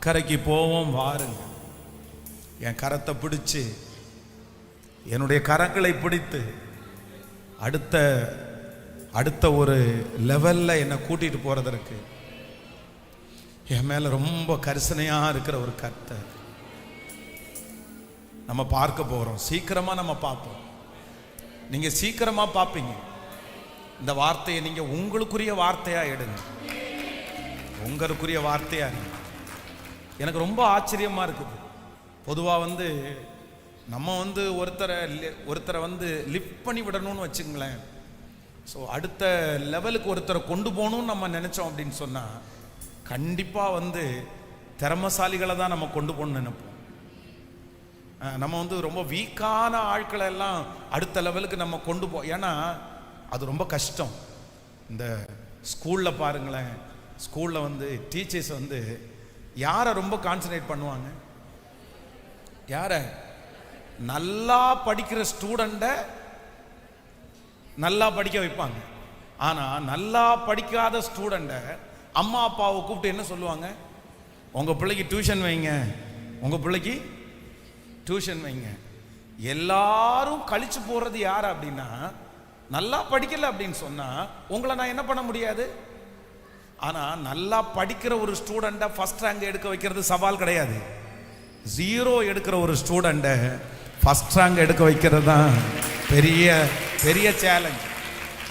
அக்கறைக்கு போவோம் வாருங்க. என் கரத்தை பிடிச்சு, என்னுடைய கரங்களை பிடித்து அடுத்த ஒரு லெவலில் என்னை கூட்டிகிட்டு போகிறதற்கு என் மேலே ரொம்ப கரிசனையாக இருக்கிற ஒரு கர்த்தர் நம்ம பார்க்க போகிறோம். சீக்கிரமாக நம்ம பார்ப்போம். நீங்கள் சீக்கிரமாக பார்ப்பீங்க. இந்த வார்த்தையை நீங்கள் உங்களுக்குரிய வார்த்தையாக எடுங்க, உங்களுக்குரிய வார்த்தையாக எடுங்க. எனக்கு ரொம்ப ஆச்சரியமாக இருக்குது. பொதுவாக நம்ம ஒருத்தரை லிஃப்ட் பண்ணி விடணும்னு வச்சுங்களேன். ஸோ அடுத்த லெவலுக்கு ஒருத்தரை கொண்டு போகணும்னு நம்ம நினச்சோம் அப்படின்னு சொன்னால் கண்டிப்பாக திறமசாலிகளை தான் நம்ம கொண்டு போகணும்னு நினைப்போம். நம்ம ரொம்ப வீக்கான ஆட்களை எல்லாம் அடுத்த லெவலுக்கு நம்ம கொண்டு ஏன்னா அது ரொம்ப கஷ்டம். இந்த ஸ்கூலில் பாருங்களேன், ஸ்கூலில் டீச்சர்ஸ் யாரை ரொம்ப கான்சன்ட்ரேட் பண்ணுவாங்க? யாரை? நல்லா படிக்கிற ஸ்டூடெண்ட்டை நல்லா படிக்க வைப்பாங்க. ஆனால் நல்லா படிக்காத ஸ்டூடெண்ட்டை அம்மா அப்பாவை கூப்பிட்டு என்ன சொல்லுவாங்க? உங்கள் பிள்ளைக்கு டியூஷன் வைங்க, உங்கள் பிள்ளைக்கு டியூஷன் வைங்க. எல்லாரும் கழிச்சு போகிறது யார் அப்படின்னா, நல்லா படிக்கல அப்படின்னு சொன்னால் உங்களை நான் என்ன பண்ண முடியாது. ஆனால் நல்லா படிக்கிற ஒரு ஸ்டூடெண்ட்டை ஃபர்ஸ்ட் ரேங்க் எடுக்க வைக்கிறது சவால் கிடையாது. 0 எடுக்கிற ஒரு ஸ்டூடெண்ட்டை ஃபர்ஸ்ட் ரேங்க் எடுக்க வைக்கிறது தான் பெரிய பெரிய சேலஞ்ச்.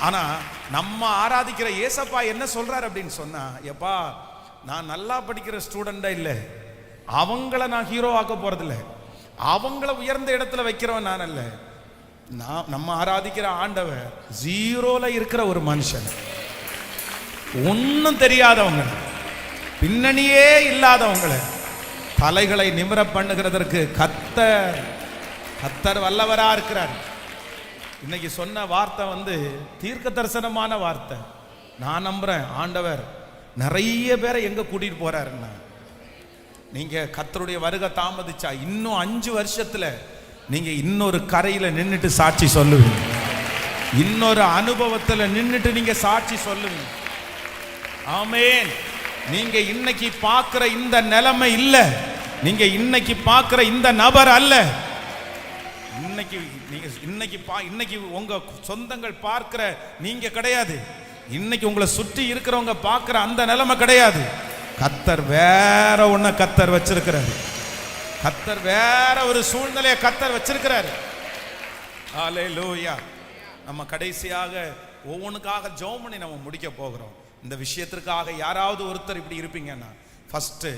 ஆனால் நம்ம ஆராதிக்கிற ஏசப்பா என்ன சொல்றாரு அப்படின்னு சொன்னா, எப்பா நான் நல்லா படிக்கிற ஸ்டூடெண்டா இல்லை, அவங்கள நான் ஹீரோ ஆக்க போறதில்லை, அவங்கள உயர்ந்த இடத்துல வைக்கிறவன் நான் அல்ல. நம்ம ஆராதிக்கிற ஆண்டவர் 0ல இருக்கிற ஒரு மனுஷன், ஒன்னும் தெரியாதவங்க, பின்னணியே இல்லாதவங்களை தலைகளை நிமிர பண்ணுகிறதற்கு கர்த்தர் வல்லவரா இருக்கிறார். இன்னைக்கு சொன்ன வார்த்தை தீர்க்க தரிசனமான வார்த்தை. நான் நம்புறேன் ஆண்டவர் நிறைய பேரை எங்க கூட்டிட்டு போறாருன்னா, நீங்க கர்த்தருடைய வருகை தாமதிச்சா இன்னும் 5 வருஷத்துல நீங்க இன்னொரு கரையில நின்னுட்டு சாட்சி சொல்லுவீங்க, இன்னொரு அனுபவத்துல நின்னுட்டு நீங்க சாட்சி சொல்லுவீங்க. ஆமென். நீங்க இன்னைக்கு பார்க்கிற இந்த நிலைமை இல்ல, நீங்க இன்னைக்கு பார்க்கிற இந்த நபர் அல்ல. இன்னைக்கு உங்க சொந்தங்கள் பார்க்கிற நீங்க கிடையாது. இன்னைக்கு உங்களை சுற்றி இருக்கிறவங்க பார்க்கிற அந்த நிலைமை கிடையாது. கர்த்தர் வேற ஒண்ண கர்த்தர் வச்சிருக்கிறாரு. கர்த்தர் வேற ஒரு சூழ்நிலையை கர்த்தர் வச்சிருக்கிறாரு. ஹல்லேலூயா. நம்ம கடைசியாக ஒவ்வொன்றுக்காக ஜெபம் பண்ணி நம்ம முடிக்க போகிறோம். இந்த விஷயத்திற்காக யாராவது ஒருத்தர் இப்படி இருப்பீங்கன்னா, ஃபர்ஸ்ட்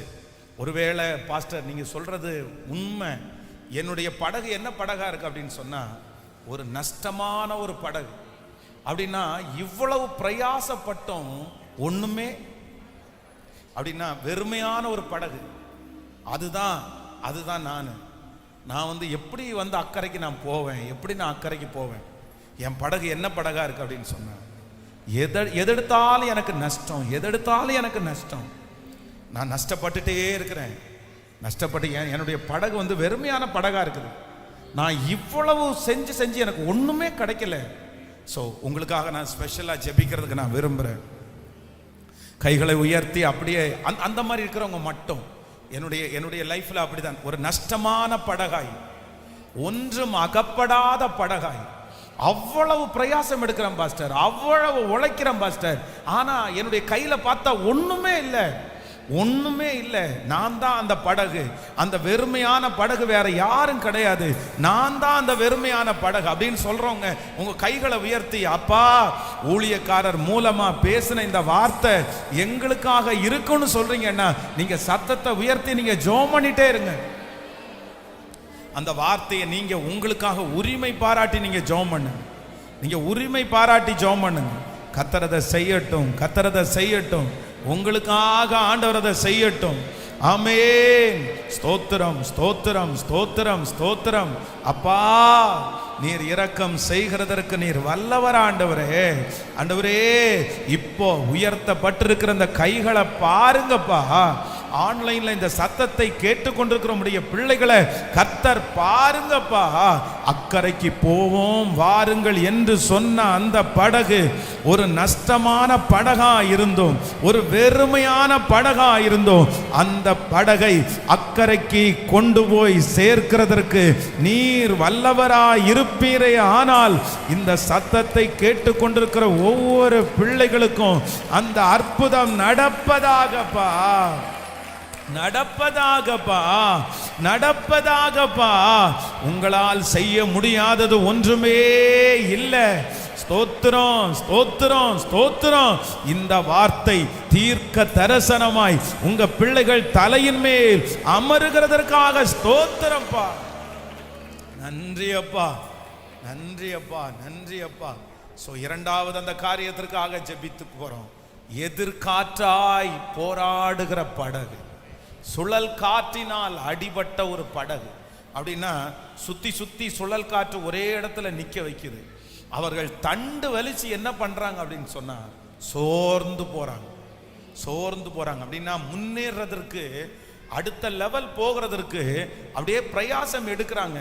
ஒருவேளை பாஸ்டர் நீங்க சொல்றது உண்மை, என்னுடைய படகு என்ன படகா இருக்கு அப்படின்னு சொன்னா ஒரு நஷ்டமான ஒரு படகு. அப்படின்னா இவ்வளவு பிரயாசப்பட்டோம் ஒண்ணுமே அப்படின்னா வெறுமையான ஒரு படகு. அதுதான் நான் எப்படி அக்கறைக்கு நான் போவேன், எப்படி நான் அக்கறைக்கு போவேன்? என் படகு என்ன படகா இருக்கு அப்படின்னு சொன்னேன். எதெடுத்தாலும் எனக்கு நஷ்டம், எதெடுத்தாலும் எனக்கு நஷ்டம். நான் நஷ்டப்பட்டுட்டே இருக்கிறேன். நஷ்டப்பட்டு என்னுடைய படகு வெறுமையான படகா இருக்குது. நான் இவ்வளவு செஞ்சு எனக்கு ஒண்ணுமே கிடைக்கல. ஸோ உங்களுக்காக நான் ஸ்பெஷலாக ஜெபிக்கிறதுக்கு நான் விரும்புகிறேன். கைகளை உயர்த்தி அப்படியே அந்த மாதிரி இருக்கிறவங்க மட்டும், என்னுடைய லைஃப்ல அப்படிதான் ஒரு நஷ்டமான படகாய், ஒன்றும் அகப்படாத படகாய், அவ்வளவு பிரயாசம் எடுக்கிறேன் பாஸ்டர், அவ்வளவு உழைக்கிறேன் பாஸ்டர், ஆனா என்னுடைய கையில பார்த்தா ஒண்ணுமே இல்லை. நான் தான் அந்த படகு, அந்த வெறுமையான படகு, வேற யாரும் கிடையாது, நான் தான் அந்த வெறுமையான படகு அப்படின்னு சொல்றவங்க உங்க கைகளை உயர்த்தி, அப்பா ஊழியக்காரர் மூலமா பேசின இந்த வார்த்தை எங்களுக்காக இருக்குன்னு சொல்றீங்கன்னா நீங்க சத்தத்தை உயர்த்தி நீங்க ஜெபம் பண்ணிட்டே இருங்க. அந்த வார்த்தையை நீங்க உங்களுக்காக உரிமை பாராட்டி நீங்க ஜெபம் பண்ணுங்க. நீங்க உரிமை பாராட்டி ஜெபம் பண்ணுங்க. கர்த்தர் செய்யட்டும், உங்களுக்காக ஆண்டவர் அதை செய்யட்டும். ஆமென். ஸ்தோத்திரம் ஸ்தோத்திரம் ஸ்தோத்திரம் ஸ்தோத்திரம். அப்பா நீர் இரக்கம் செய்கிறதற்கு நீர் வல்லவர் ஆண்டவரே. ஆண்டவரே இப்போ உயர்த்தப்பட்டிருக்கிற அந்த கைகளை பாருங்கப்பா. ஆன்லைன்ல இந்த சத்தத்தை கேட்டுக்கொண்டிருக்கிற நம்முடைய பிள்ளைகளை கர்த்தர் பாருங்கப்பா, அக்கறைக்கு போவோம் வாருங்கள் என்று சொன்ன அந்த படகு ஒரு நஷ்டமான படகா இருந்தோம், ஒரு வெறுமையான படகா இருந்தோம். அந்த படகை அக்கறைக்கு கொண்டு போய் சேர்க்கிறதற்கு நீர் வல்லவராய் இருப்பீரே. ஆனால் இந்த சத்தத்தை கேட்டுக்கொண்டிருக்கிற ஒவ்வொரு பிள்ளைகளுக்கும் அந்த அற்புதம் நடப்பதாகப்பா, நடப்பதாகப்பா, நடப்பதாகப்பா. உங்களால் செய்ய முடியாதது ஒன்றுமே இல்லை. ஸ்தோத்திரம், ஸ்தோத்திரம், ஸ்தோத்திரம். இந்த வார்த்தை தீர்க்க தரிசனமாய் உங்க பிள்ளைகள் தலையின் மேல் அமருகிறதற்காக ஸ்தோத்திரம்ப்பா. நன்றி அப்பா, நன்றி அப்பா, நன்றி அப்பா. சோ இரண்டாவது அந்த காரியத்திற்காக ஜெபித்து போறோம். எதிர்காற்றாய் போராடுகிற படகு, சுழல் காற்றினால் அடிபட்ட ஒரு படகு. அப்படின்னா சுத்தி சுத்தி சுழல் காற்று ஒரே இடத்துல நிக்க வைக்குது. அவர்கள் தண்டு வலிச்சு என்ன பண்றாங்க அப்படின்னு சொன்னா சோர்ந்து போறாங்க, சோர்ந்து போறாங்க. அப்படின்னா முன்னேறதற்கு, அடுத்த லெவல் போகிறதற்கு அப்படியே பிரயாசம் எடுக்கிறாங்க.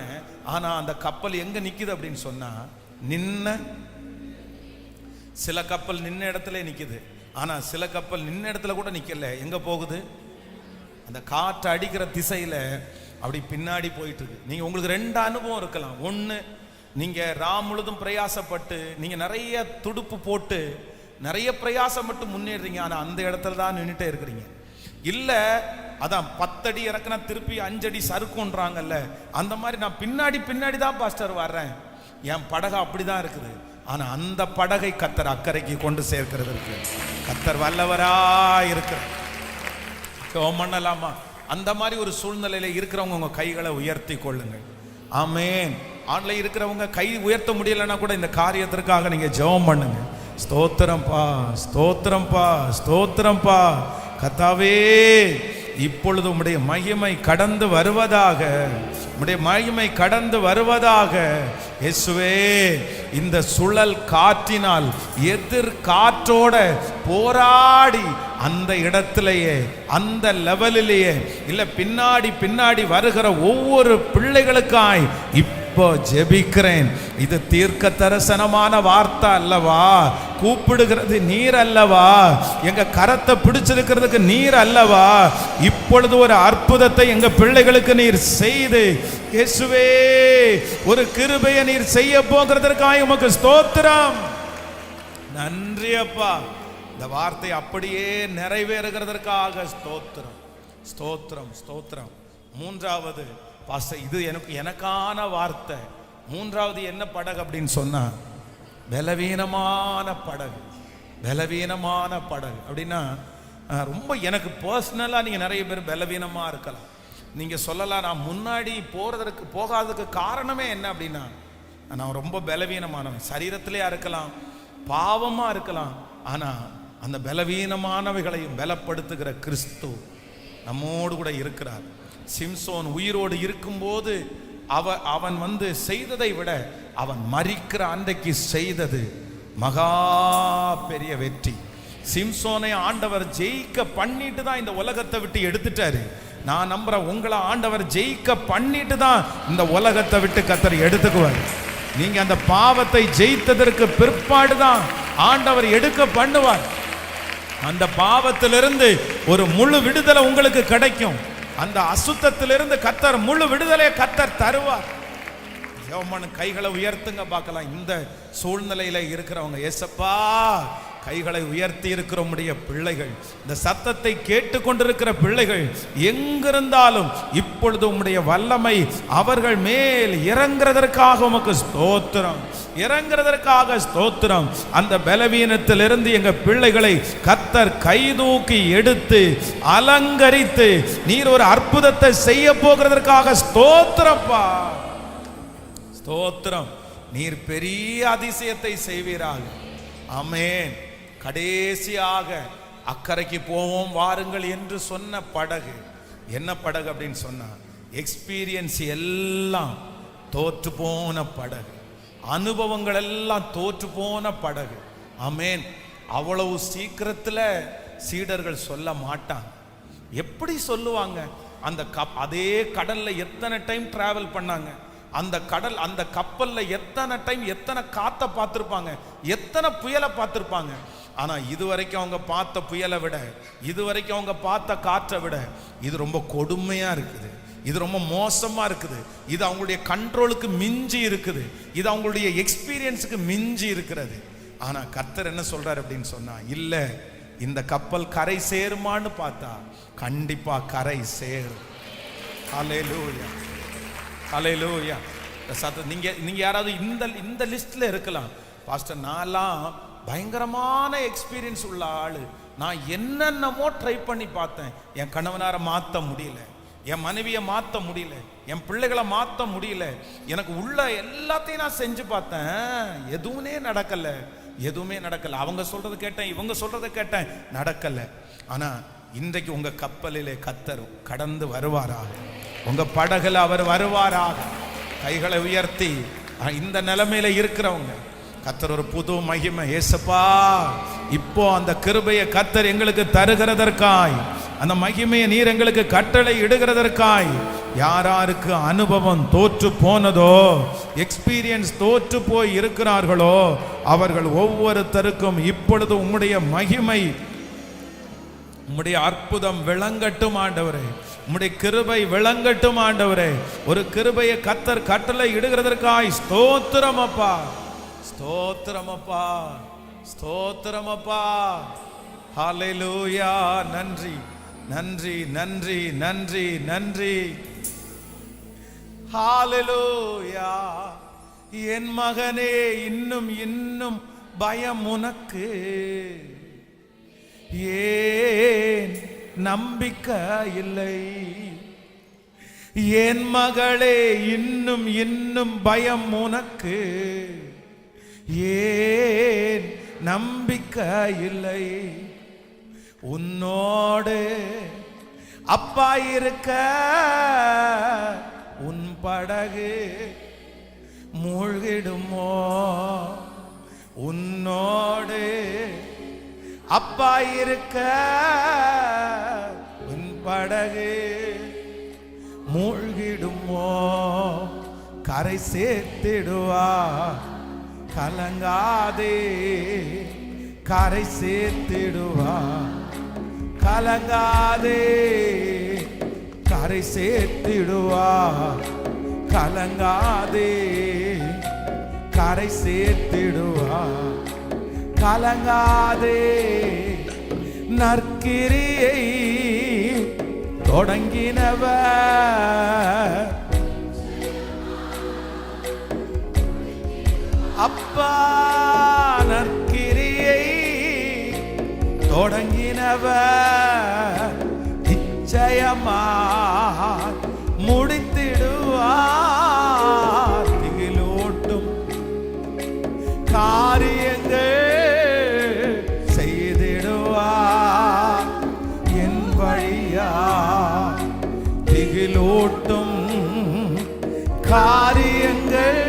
ஆனா அந்த கப்பல் எங்க நிக்குது அப்படின்னு சொன்னா, நின்ன சில கப்பல் நின்ன இடத்துல நிக்குது. ஆனா சில கப்பல் நின்ன இடத்துல கூட நிக்கல. எங்க போகுது? அந்த காற்று அடிக்கிற திசையில அப்படி பின்னாடி போயிட்டு இருக்கு. நீங்க உங்களுக்கு ரெண்டு அனுபவம் இருக்கலாம். ஒண்ணு, நீங்க முழுதும் பிரயாசப்பட்டு நீங்க நிறைய துடுப்பு போட்டு நிறைய பிரயாசப்பட்டு முன்னேறீங்க, ஆனா அந்த இடத்துல தான் நின்றுட்டே இருக்கிறீங்க. இல்ல அதான் 10 அடி இறக்குனா திருப்பி 5 அடி சறுக்குன்றாங்கல்ல, அந்த மாதிரி நான் பின்னாடி பின்னாடி தான் பாஸ்டர் வர்றேன், என் படகு அப்படிதான் இருக்குது. ஆனா அந்த படகை கர்த்தர் அக்கறைக்கு கொண்டு சேர்க்கிறதுக்கு கர்த்தர் வல்லவரா இருக்கிறார். பண்ணலாமா? அந்த மாதிரி ஒரு சூழ்நிலையில இருக்கிறவங்க உங்க கைகளை உயர்த்தி கொள்ளுங்கள். ஆமென். ஆன்லைன் இருக்கிறவங்க கை உயர்த்த முடியலன்னா கூட இந்த காரியத்திற்காக நீங்க ஜெபம் பண்ணுங்க. ஸ்தோத்திரம்பா, ஸ்தோத்திரம்பா, ஸ்தோத்திரம்பா. கர்த்தாவே, இப்பொழுது உம்முடைய மகிமை கடந்து வருவதாக, உம்முடைய மகிமை கடந்து வருவதாக. இயேசுவே, இந்த சுழல் காற்றினால் எதிர் காற்றோட போராடி அந்த இடத்திலேயே, அந்த லெவலிலேயே இல்ல பின்னாடி பின்னாடி வருகிற ஒவ்வொரு பிள்ளைகளுக்காய் இப்போ ஜெபிக்கிறேன். இது தீர்க்க தரிசனமான வார்த்தை அல்லவா? கூப்பிடுகிறது நீர் அல்லவா? எங்க கரத்தை பிடிச்சிருக்கிறதுக்கு நீர் அல்லவா? இப்பொழுது ஒரு அற்புதத்தை எங்க பிள்ளைகளுக்கு நீர் செய்து, இயேசுவே, ஒரு கிருபையை நீர் செய்ய போகிறதற்காக உமக்கு ஸ்தோத்திரம். நன்றி அப்பா. இந்த வார்த்தை அப்படியே நிறைவேறுகிறதற்காக ஸ்தோத்திரம், ஸ்தோத்திரம், ஸ்தோத்திரம். மூன்றாவது பாஸ்டர், இது எனக்கான வார்த்தை. மூன்றாவது என்ன படகு அப்படின்னு சொன்னா, பலவீனமான படகு. பலவீனமான படகு அப்படின்னா ரொம்ப எனக்கு பர்சனலா நீங்க நிறைய பேர் பலவீனமா இருக்கலாம். நீங்க சொல்லலாம், நான் முன்னாடி போகாததுக்கு காரணமே என்ன அப்படின்னா, நான் ரொம்ப பலவீனமானவன். சரீரத்திலேயா இருக்கலாம், பாவமா இருக்கலாம். ஆனா அந்த பலவீனமானவைகளையும் பலப்படுத்துகிற கிறிஸ்து நம்மோடு கூட இருக்கிறார். சிம்சோன் உயிரோடு இருக்கும்போது அவன் செய்ததை விட அவன் மரிக்கிற அன்றைக்கு செய்தது மகா பெரிய வெற்றி. சிம்சோனை ஆண்டவர் ஜெயிக்க பண்ணிட்டு தான் இந்த உலகத்தை விட்டு எடுத்துட்டாரு. நான் நம்புறேன், உங்களை ஆண்டவர் ஜெயிக்க பண்ணிட்டு தான் இந்த உலகத்தை விட்டு கர்த்தர் எடுத்துக்குவார். நீங்க அந்த பாவத்தை ஜெயித்ததற்கு பிற்பாடு தான் ஆண்டவர் எடுக்க பண்ணுவார். அந்த பாவத்திலிருந்து ஒரு முழு விடுதலை உங்களுக்கு கிடைக்கும். அந்த அசுத்தத்திலிருந்து கர்த்தர் முழு விடுதலை கர்த்தர் தருவார். கைகளை உயர்த்துங்க பார்க்கலாம். இந்த சூழ்நிலையில இருக்கிறவங்க, ஏசப்பா, கைகளை உயர்த்தி இருக்கிற உம்முடைய பிள்ளைகள், இந்த சத்தத்தை கேட்டுக்கொண்டிருக்கிற பிள்ளைகள் எங்கிருந்தாலும் இப்பொழுது உம்முடைய வல்லமை அவர்கள் மேல் இறங்குறதற்காக உமக்கு ஸ்தோத்திரம், இறங்குறதற்காக ஸ்தோத்திரம். அந்த பலவீனத்திலிருந்து எங்க பிள்ளைகளை கர்த்தர் கைதூக்கி எடுத்து அலங்கரித்து நீர் ஒரு அற்புதத்தை செய்ய போகிறதற்காக ஸ்தோத்திரப்பா, ஸ்தோத்திரம். நீர் பெரிய அதிசயத்தை செய்வீராக. ஆமென். கடைசியாக அக்கறைக்கு போவோம் வாருங்கள் என்று சொன்ன படகு என்ன படகு அப்படின்னு சொன்னா, எக்ஸ்பீரியன்ஸ் எல்லாம் தோற்று போன படகு, அனுபவங்கள் எல்லாம் தோற்று போன படகு. ஆமென். அவ்வளவு சீக்கிரத்தில் சீடர்கள் சொல்ல மாட்டாங்க. எப்படி சொல்லுவாங்க? அந்த அதே கடல்ல எத்தனை டைம் டிராவல் பண்ணாங்க, அந்த கப்பல்ல எத்தனை டைம் எத்தனை காத்த பார்த்திருப்பாங்க, எத்தனை புயலை பார்த்திருப்பாங்க. ஆனா இதுவரைக்கும் அவங்க பார்த்த புயலை விட, இதுவரைக்கும் அவங்க பார்த்த காற்றை விட இது ரொம்ப கொடுமையா இருக்குது, இது ரொம்ப மோசமா இருக்குது, இது அவங்களுடைய கண்ட்ரோலுக்கு மிஞ்சி இருக்குது, இது அவங்களுடைய எக்ஸ்பீரியன்ஸுக்கு மிஞ்சி இருக்கிறது. ஆனா கர்த்தர் என்ன சொல்றாரு அப்படின்னு சொன்னா, இல்ல இந்த கப்பல் கரை சேருமான்னு பார்த்தா கண்டிப்பா கரை சேரும். ஹல்லேலூயா, ஹல்லேலூயா. நீங்க யாராவது இந்த லிஸ்ட்ல இருக்கலாம், பாஸ்டர் நான்லாம் பயங்கரமான எக்ஸ்பீரியன்ஸ் உள்ள ஆளு, நான் என்னென்னமோ ட்ரை பண்ணி பார்த்தேன், என் கணவனாரை மாற்ற முடியல, என் மனைவியை மாற்ற முடியல, என் பிள்ளைகளை மாற்ற முடியல, எனக்கு உள்ள எல்லாத்தையும் நான் செஞ்சு பார்த்தேன், எதுவுமே நடக்கல, எதுவுமே நடக்கல. அவங்க சொல்றது கேட்டேன், இவங்க சொல்றதை கேட்டேன், நடக்கல. ஆனா இன்றைக்கு உங்க கப்பலிலே கர்த்தர் கடந்து வருவாராக, உங்க படகுல அவர் வருவாராக. கைகளை உயர்த்தி இந்த நிலைமையில இருக்கிறவங்க கர்த்தர் ஒரு புது மகிமை, ஏசப்பா இப்போ அந்த கிருபையை கர்த்தர் எங்களுக்கு தருகிறதற்காய், அந்த மகிமையை நீர் எங்களுக்கு கட்டளை இடுகிறதற்காய், யாராருக்கு அனுபவம் தோற்று போனதோ, எக்ஸ்பீரியன்ஸ் தோற்று போய் இருக்கிறார்களோ, அவர்கள் ஒவ்வொருத்தருக்கும் இப்பொழுது உம்முடைய மகிமை, உம்முடைய அற்புதம் விளங்கட்டும் ஆண்டவரே, உம்முடைய கிருபை விளங்கட்டும் ஆண்டவரே. ஒரு கிருபையை கர்த்தர் கட்டளை இடுகிறதற்காய் ஸ்தோத்திரம் அப்பா, ஸ்தோத்திரம் அப்பா, ஸ்தோத்திரம் அப்பா. ஹல்லேலூயா. நன்றி நன்றி நன்றி நன்றி நன்றி. ஹல்லேலூயா. என் மகனே, இன்னும் இன்னும் பயம் உனக்கு, ஏன் நம்பிக்கை இல்லை? என் மகளே, இன்னும் இன்னும் பயம் உனக்கு, ஏன் நம்பிக்கை இல்லை? உன்னோடு அப்பா இருக்க உன் படகு மூழ்கிடுமோ? உன்னோடு அப்பா இருக்க உன் படகு மூழ்கிடுமோ? கரை சேர்த்திடுவா, கலங்காதே, கரை சேர்த்திடுவா, கலங்காதே, கரை சேர்த்திடுவா, கலங்காதே, கரை சேர்த்திடுவா, கலங்காதே. நற்கிரியை தொடங்கினவர் அப்பா, நற்கிரியை தொடங்கினவர் நிச்சயமாய் முடித்திடுவார். திகிலூட்டும் காரியங்கள் செய்திடுவார் என் வழியா. திகிலூட்டும் காரியங்கள்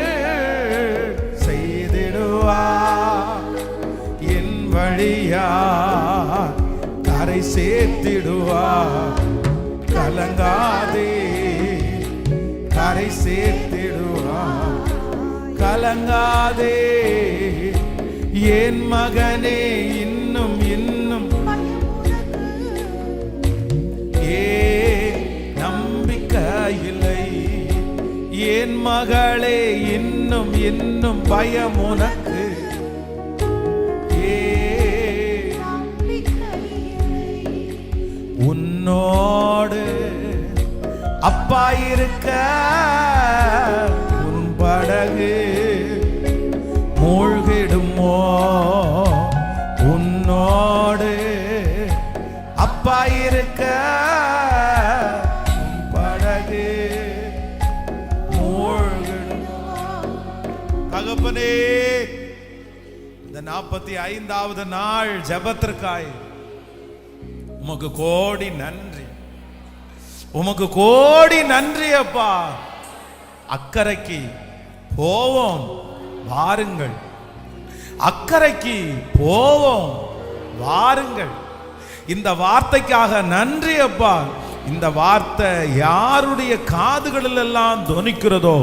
என் வழியா, கரை சேர்த்திடுவா, கலங்காதே, கரை சேர்த்திடுவா, கலங்காதே. என் மகனே, இன்னும் இன்னும் ஏன் நம்பிக்கை இல்லை? என் மகளே, இன்னும் இன்னும் பயம் உனக்கு, உன்னோடு அப்பா இருக்க உன் படகு மூழ்கிடுமோ? உன்னோடு அப்பா இருக்க உன் படகு மூழ்கிடுமோ? தகப்பனே, இந்த 45வது நாள் ஜெபத்திற்காய் உமக்கு கோடி நன்றி, உமக்கு கோடி நன்றி அப்பா. அக்கறைக்கு போவோம் வாருங்கள், அக்கறைக்கு போவோம் வாருங்கள். இந்த வார்த்தைக்காக நன்றி அப்பா. இந்த வார்த்தை யாருடைய காதுகளில் எல்லாம் தொனிக்கிறதோ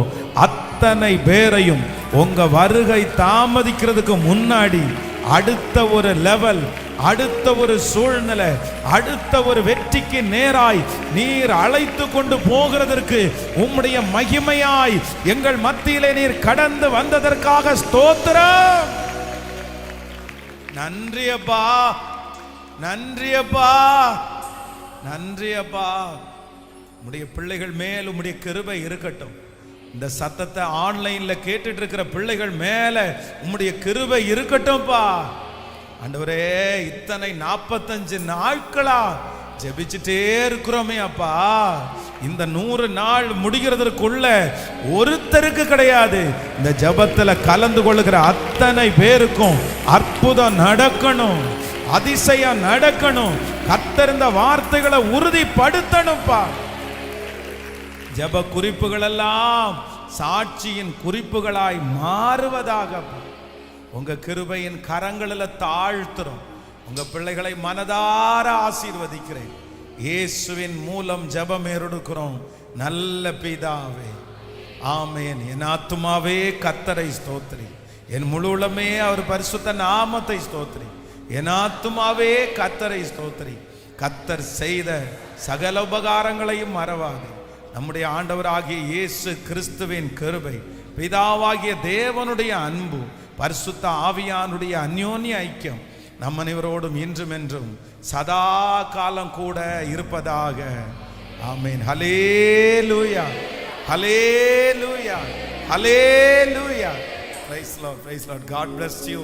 அத்தனை பேரையும் உங்க வருகை தாமதிக்கிறதுக்கு முன்னாடி அடுத்த ஒரு லெவல், அடுத்த ஒரு சூழ்நிலை, அடுத்த ஒரு வெற்றிக்கு நேராய் நீர் அழைத்து கொண்டு போகிறதற்கு உம்முடைய மகிமையாய் எங்கள் மத்தியிலே நீர் கடந்து வந்ததற்காக ஸ்தோத்திரம். நன்றி அப்பா, நன்றி அப்பா, நன்றி அப்பா. உம்முடைய பிள்ளைகள் மேல் உம்முடைய கிருபை இருக்கட்டும். இந்த சத்தத்தை ஆன்லைன்ல கேட்டுட்டு இருக்கிற பிள்ளைகள் மேல உம்முடைய கிருபை இருக்கட்டும்பா. ஆண்டவரே, இத்தனை 45 நாட்களா ஜெபிச்சுட்டே இருக்கிறோமே அப்பா. இந்த 100 நாள் முடிகிறதற்குள்ள ஒருத்தருக்கு கிடையாது, இந்த ஜெபத்துல கலந்து கொள்ளுகிற அத்தனை பேருக்கும் அற்புதம் நடக்கணும், அதிசயம் நடக்கணும். கர்த்தர் இந்த வார்த்தைகளை உறுதிப்படுத்தணும்பா. ஜெப குறிப்புகள் எல்லாம் சாட்சியின் குறிப்புகளாய் மாறுவதாக உங்க கிருபையின் கரங்களில் தாழ்த்துறோம். உங்க பிள்ளைகளை மனதார ஆசீர்வதிக்கிறேன். இயேசுவின் மூலம் ஜெபம் ஏறெடுக்கிறோம் நல்ல பிதாவே, ஆமென். என் ஆத்துமாவே கர்த்தரை ஸ்தோத்திரி, என் முழு உள்ளமே அவர் பரிசுத்த நாமத்தை ஸ்தோத்திரி. என் ஆத்துமாவே கர்த்தரை ஸ்தோத்திரி. கர்த்தர் செய்த சகல உபகாரங்களையும் மறவாதே. நம்முடைய ஆண்டவராகிய இயேசு கிறிஸ்துவின் கிருபை, பிதாவாகிய தேவனுடைய அன்பு, பரிசுத்த ஆவியானுடைய அந்யோன்ய ஐக்கியம் நம் அனைவரோடும் இன்றும் என்றும் சதா காலம் கூட இருப்பதாக. ஆமென். ஹல்லேலூயா, ஹல்லேலூயா, ஹல்லேலூயா. Praise Lord, praise Lord. God bless you.